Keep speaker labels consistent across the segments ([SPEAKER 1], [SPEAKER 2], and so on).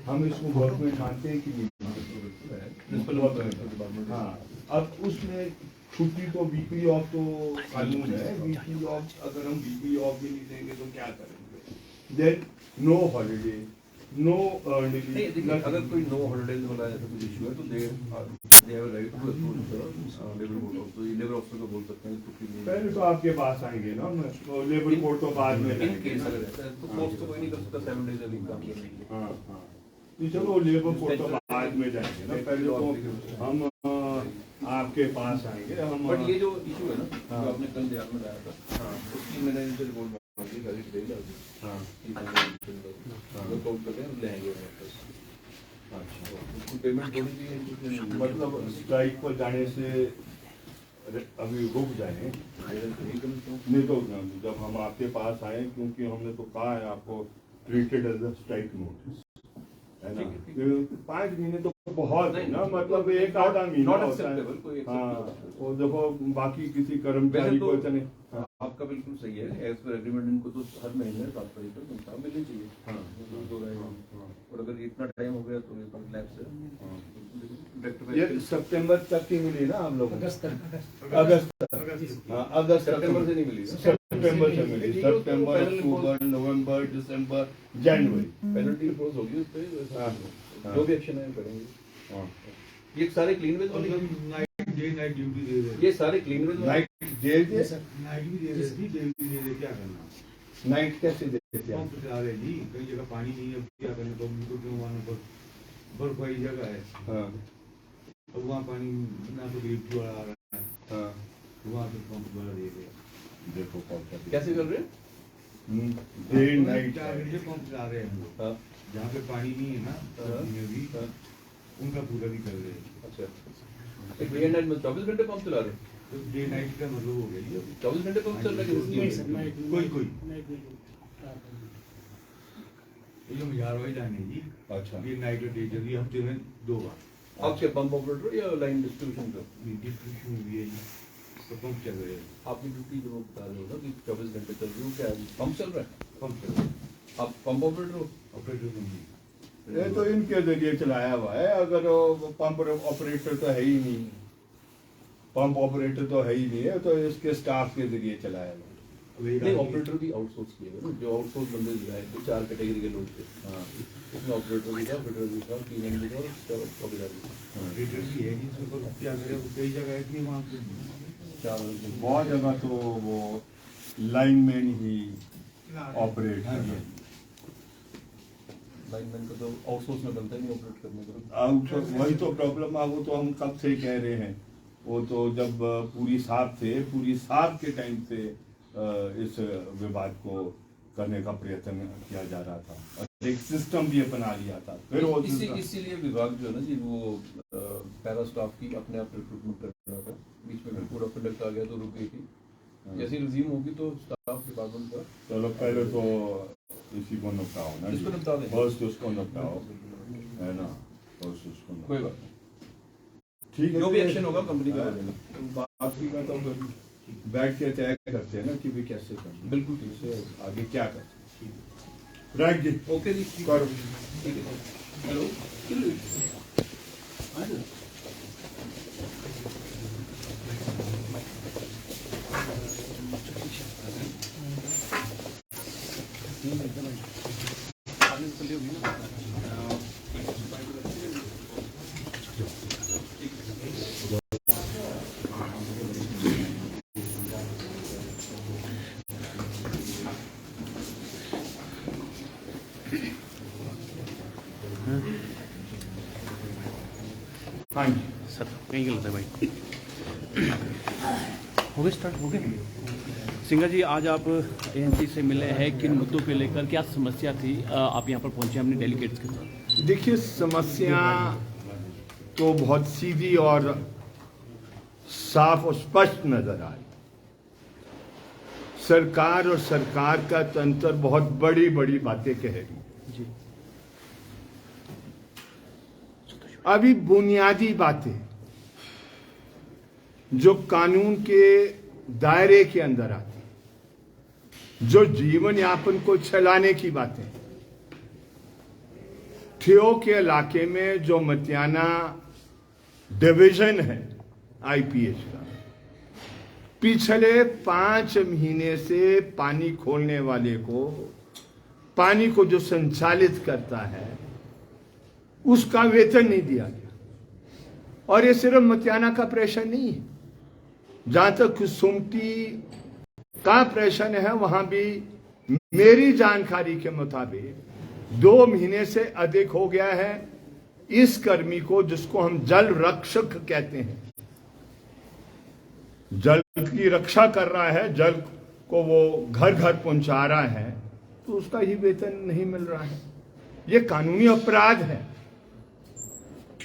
[SPEAKER 1] हम इसको गवर्नमेंट मानते हैं कि नहीं मानते? हाँ, अब उसमें छुट्टी तो वीकली ऑफ तो कानून है, वीकली ऑफ अगर हम वीकली ऑफ भी नहीं देंगे तो क्या करेंगे? देन नो हॉलीडे, नो
[SPEAKER 2] नहीं, अगर कोई नो हॉलीडेज वाला ऐसा कुछ इशू है तो they have right to approach labour court of, तो लेबर ऑफिसर को बोल सकते हैं छुट्टी नहीं।
[SPEAKER 1] पहले तो आपके पास आएंगे ना, तो लेबर कोर्ट तो बाद में
[SPEAKER 2] इन केस अगर ऐसा है तो पोस्ट तो कोई नहीं कर सकता 7 डेज अ वीक काम करने के लिए।
[SPEAKER 1] हाँ हाँ, तो चलो लेबर कोर्ट तो बाद में जाएंगे ना, पहले तो हम आपके पास आएंगे हम।
[SPEAKER 2] बट ये जो इशू है ना, जो आपने कल ध्यान में लाया था, हाँ, उसकी मैंने इनसे रिपोर्ट मांगी, वैलिड दे दिया। हाँ, वर्कआउट करते हैं ले आएंगे वापस। अच्छा, उसकी पेमेंट थोड़ी सी
[SPEAKER 1] मतलब स्ट्राइक पर जाने से अभी रुक जाए नहीं तो जब हम आपके पास आए, क्योंकि हमने तो कहा है आपको treated as a strike notice है ना, 5 महीने तो बहुत है ना, मतलब एक आधा महीना होता है। हाँ, और देखो बाकी किसी कर्मचारी को इतने।
[SPEAKER 2] आपका बिल्कुल सही है, एज पर एग्रीमेंट इनको तो हर महीने 7 तारीख को तनख्वाह मिलनी चाहिए। हाँ, और अगर इतना टाइम हो गया तो ये तो लैप्स है।
[SPEAKER 1] ये सितंबर तक की मिली ना आप लोगों को? अगस्त हाँ, अगस्त
[SPEAKER 2] सितंबर से नहीं मिली,
[SPEAKER 1] सितंबर से मिली। सितंबर, अक्टूबर, नवंबर, दिसंबर, जनवरी
[SPEAKER 2] पेनल्टी इम्पोज होगी उस पे, जो भी एक्शन है करेंगे।
[SPEAKER 1] हाँ,
[SPEAKER 2] ये सारे क्लीन वेज वाले
[SPEAKER 3] नाइट ड्यूटी दे दे,
[SPEAKER 2] ये सारे क्लीन वेज
[SPEAKER 1] नाइट दे दे,
[SPEAKER 3] नाइट भी दे दे, डे भी दे दे, क्या करना?
[SPEAKER 1] नाइट कैसे देते हैं?
[SPEAKER 3] पंप चला रहे जी, कई जगह पानी नहीं है, क्या करने? पब्लिक को क्यों वहाँ पर बर्फ वाली जगह है,
[SPEAKER 1] हाँ
[SPEAKER 3] अब वहाँ पानी ना तो ग्रिप वाला आ रहा है,
[SPEAKER 1] हाँ,
[SPEAKER 3] वहाँ पे पंप वाला दे दिया।
[SPEAKER 1] देखो कौन सा
[SPEAKER 2] कैसे कर रहे हैं?
[SPEAKER 1] डे नाइट
[SPEAKER 3] 4 घंटे पंप चला रहे हैं हम लोग,
[SPEAKER 2] हाँ,
[SPEAKER 3] जहाँ पे पानी नहीं है ना में भी उनका पूरा भी कर रहे हैं।
[SPEAKER 2] अच्छा, डे एंड नाइट में 24 घंटे पंप चला रहे हैं?
[SPEAKER 3] तो डे नाइट का मतलब हो गया जी।
[SPEAKER 2] 24 घंटे पंप चल रहा है?
[SPEAKER 3] कोई ये मजार वाली लाइन है जी।
[SPEAKER 1] अच्छा,
[SPEAKER 3] ये नाइट और डे चल रही है, हफ्ते में 2 बार।
[SPEAKER 2] आपके पंप ऑपरेटर या लाइन डिस्ट्रीब्यूशन का?
[SPEAKER 3] डिस्ट्रीब्यूशन भी है जी, तो पंप चल रहे हैं।
[SPEAKER 2] आपकी ड्यूटी जो बता रहे हो ना कि 24 घंटे चल रही हो, क्या पंप चल रहा है?
[SPEAKER 3] पंप चल रहा है,
[SPEAKER 2] आप पंप ऑपरेटर हो?
[SPEAKER 3] ऑपरेटर नहीं।
[SPEAKER 1] ये तो इनके जरिए चलाया हुआ है, अगर पंप ऑपरेटर तो है ही नहीं, पंप ऑपरेटर तो है ही नहीं है, तो इसके स्टाफ के जरिए चलाया हुआ है।
[SPEAKER 2] नहीं, ऑपरेटर भी आउटसोर्स किए हुए ना, जो आउटसोर्स बंदे लगाए तो 4 कैटेगरी के लोग थे। हाँ, उसमें ऑपरेटर भी था, फिटर भी था, क्लीनर भी था और चौकीदार भी था।
[SPEAKER 3] ऑपरेटर भी है जी, उसको क्या करें, कई जगह है कि वहाँ पे
[SPEAKER 2] 4
[SPEAKER 1] बहुत जगह तो वो लाइनमैन ही ऑपरेट
[SPEAKER 3] हाँ
[SPEAKER 1] है।
[SPEAKER 3] जी।
[SPEAKER 2] लाइनमैन का तो आउटसोर्स में बनता ही नहीं ऑपरेट करने का।
[SPEAKER 1] आउटसोर्स वही तो प्रॉब्लम है, वो तो हम कब से ही कह रहे हैं, वो तो जब पूरी साहब के टाइम से इस विवाद को करने का प्रयत्न किया जा रहा था और एक सिस्टम भी अपना लिया था। फिर वो
[SPEAKER 2] इसीलिए विभाग जो है ना जी, वो पैरा स्टाफ की अपने आप रिक्रूटमेंट कर रहा था, बीच में कोड ऑफ कंडक्ट आ गया तो रुक गई थी। जैसी रिज्यूम होगी तो स्टाफ डिपार्टमेंट का
[SPEAKER 1] चलो पहले तो इसी को निपटाओ ना,
[SPEAKER 2] इसको निपटा दें,
[SPEAKER 1] फर्स्ट उसको निपटाओ, है ना, फर्स्ट उसको
[SPEAKER 2] कोई बात नहीं,
[SPEAKER 1] ठीक है,
[SPEAKER 2] जो भी एक्शन होगा कंपनी का हो जाएगा।
[SPEAKER 1] बाकी का तो बैठ के तय करते हैं ना कि भी कैसे करना,
[SPEAKER 2] बिल्कुल ठीक
[SPEAKER 1] इससे आगे क्या करते हैं। राइट जी,
[SPEAKER 2] ओके जी,
[SPEAKER 1] करो।
[SPEAKER 2] ठीक है। हेलो,
[SPEAKER 1] हाँ जी
[SPEAKER 4] सर कहीं गलत है भाई। हो गए स्टार्ट हो गए। सिंघा जी, आज आप एएनसी से मिले हैं, किन मुद्दों पे लेकर क्या समस्या थी? आप यहाँ पर पहुंचे अपने डेलीगेट्स के साथ।
[SPEAKER 1] देखिए, समस्या तो बहुत सीधी और साफ और स्पष्ट नजर आई। सरकार और सरकार का तंत्र बहुत बड़ी बड़ी बातें कह रही है।
[SPEAKER 4] जी,
[SPEAKER 1] अभी बुनियादी बातें जो कानून के दायरे के अंदर आती, जो जीवन यापन को चलाने की बातें, ठियो के इलाके में जो मतियाना डिवीजन है आईपीएच का, पिछले 5 महीने से पानी खोलने वाले को, पानी को जो संचालित करता है, उसका वेतन नहीं दिया गया। और ये सिर्फ मतियाना का प्रेशर नहीं है, जहां तक सुमटी का प्रेशर है, वहां भी मेरी जानकारी के मुताबिक 2 महीने से अधिक हो गया है इस कर्मी को, जिसको हम जल रक्षक कहते हैं, जल की रक्षा कर रहा है, जल को वो घर घर पहुंचा रहा है, तो उसका ही वेतन नहीं मिल रहा है। ये कानूनी अपराध है।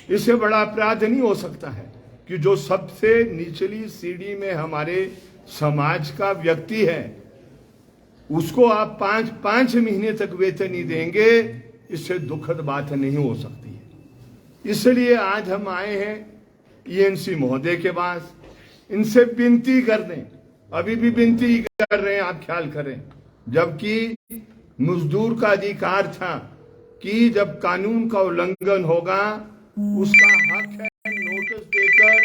[SPEAKER 1] इससे बड़ा अपराध नहीं हो सकता है कि जो सबसे निचली सीढ़ी में हमारे समाज का व्यक्ति है, उसको आप 5 महीने तक वेतन नहीं देंगे। इससे दुखद बात नहीं हो सकती है। इसलिए आज हम आए हैं ईएनसी महोदय के पास, इनसे विनती कर दें, अभी भी विनती कर रहे हैं, आप ख्याल करें, जबकि मजदूर का अधिकार था कि जब कानून का उल्लंघन होगा उसका हक है नोटिस देकर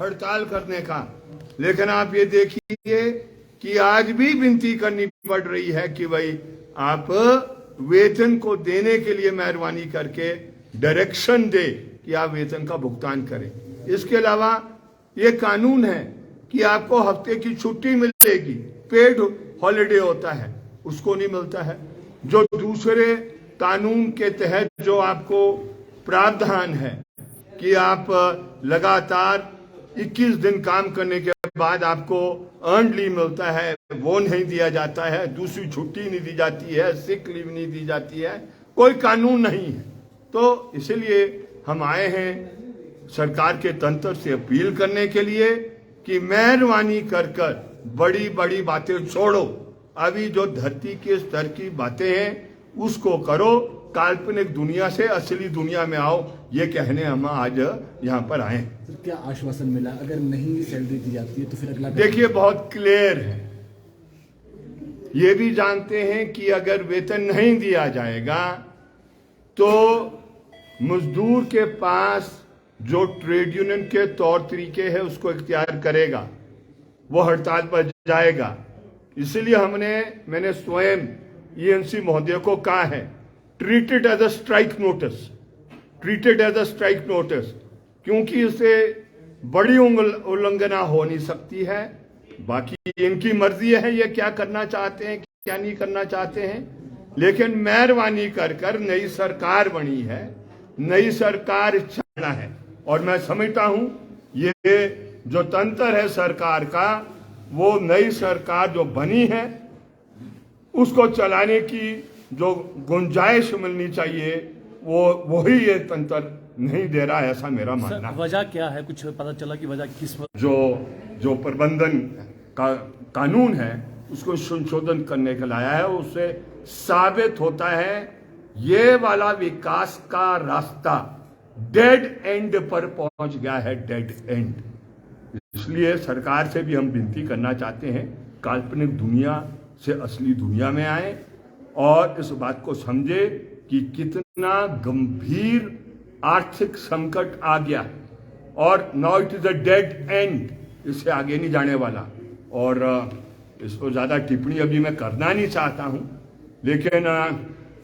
[SPEAKER 1] हड़ताल करने का। लेकिन आप ये देखिए कि आज भी विनती करनी पड़ रही है कि भाई आप वेतन को देने के लिए मेहरबानी करके डायरेक्शन दे कि आप वेतन का भुगतान करें। इसके अलावा ये कानून है कि आपको हफ्ते की छुट्टी मिलेगी, पेड हॉलिडे होता है, उसको नहीं मिलता है। जो दूसरे कानून के तहत जो आपको प्रावधान है कि आप लगातार 21 दिन काम करने के बाद आपको अर्न लीव मिलता है, वो नहीं दिया जाता है, दूसरी छुट्टी नहीं दी जाती है, सिक लीव नहीं दी जाती है, कोई कानून नहीं है। तो इसलिए हम आए हैं सरकार के तंत्र से अपील करने के लिए कि मेहरबानी कर बड़ी बड़ी बातें छोड़ो, अभी जो धरती के स्तर की बातें हैं उसको करो, काल्पनिक दुनिया से असली दुनिया में आओ, ये कहने हम आज यहाँ पर आए।
[SPEAKER 5] तो क्या आश्वासन मिला? अगर नहीं सैलरी दी जाती है तो फिर अगला?
[SPEAKER 1] देखिए, बहुत क्लियर है, ये भी जानते हैं कि अगर वेतन नहीं दिया जाएगा तो मजदूर के पास जो ट्रेड यूनियन के तौर तरीके हैं उसको इख्तियार करेगा, वो हड़ताल पर जाएगा। इसलिए मैंने स्वयं ईएनसी महोदय को कहा है, treat it as a strike notice, treat it as a strike notice, क्योंकि इससे बड़ी उल्लंघना हो नहीं सकती है। बाकी इनकी मर्जी है ये क्या करना चाहते हैं क्या नहीं करना चाहते हैं, लेकिन मेहरबानी कर नई सरकार बनी है, नई सरकार चलना है। और मैं समझता हूं ये जो तंत्र है सरकार का, वो नई सरकार जो बनी है उसको चलाने की जो गुंजाइश मिलनी चाहिए वही ये तंत्र नहीं दे रहा है, ऐसा मेरा मानना है।
[SPEAKER 4] वजह क्या है? कुछ पता चला कि वजह किस?
[SPEAKER 1] जो प्रबंधन का कानून है उसको संशोधन करने के लाया है, उससे साबित होता है ये वाला विकास का रास्ता डेड एंड पर पहुंच गया है, डेड एंड। इसलिए सरकार से भी हम विनती करना चाहते हैं, काल्पनिक दुनिया से असली दुनिया में आए और इस बात को समझे कि कितना गंभीर आर्थिक संकट आ गया और now it is a dead and, इससे आगे नहीं जाने वाला। और इसको ज्यादा टिप्पणी अभी मैं करना नहीं चाहता हूं, लेकिन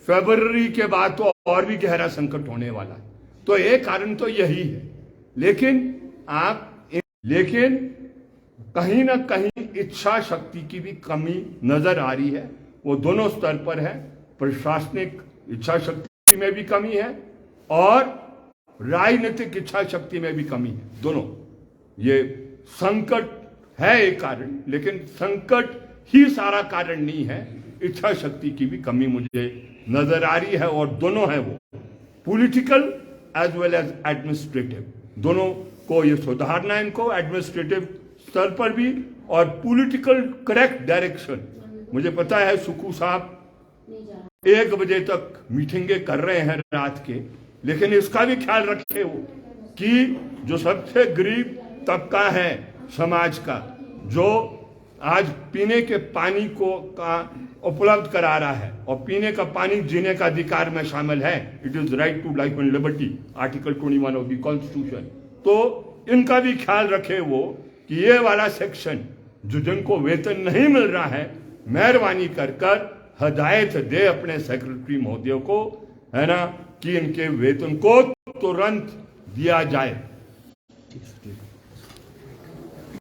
[SPEAKER 1] फरवरी के बाद तो और भी गहरा संकट होने वाला है। तो एक कारण तो यही है, लेकिन कहीं ना कहीं इच्छा शक्ति की भी कमी नजर आ रही है। वो दोनों स्तर पर है, प्रशासनिक इच्छा शक्ति में भी कमी है और राजनीतिक इच्छा शक्ति में भी कमी है। दोनों ये संकट है एक कारण, लेकिन संकट ही सारा कारण नहीं है। इच्छा शक्ति की भी कमी मुझे नजर आ रही है और दोनों है, वो political as well as administrative, दोनों को ये सुधारना है, इनको एडमिनिस्ट्रेटिव स्तर पर भी और पॉलिटिकल करेक्ट डायरेक्शन। मुझे पता है सुक्खू साहब 1 बजे तक मीटिंगें कर रहे हैं रात के, लेकिन इसका भी ख्याल रखे वो कि जो सबसे गरीब तबका है समाज का, जो आज पीने के पानी को का उपलब्ध करा रहा है, और पीने का पानी जीने का अधिकार में शामिल है। It is right to life and liberty, article 21 of the constitution. तो इनका भी ख्याल रखे वो कि ये वाला सेक्शन जो जिनको वेतन नहीं मिल रहा है, मेहरबानी कर हदायत दे अपने सेक्रेटरी महोदय को, है ना, कि इनके वेतन को तुरंत दिया जाए।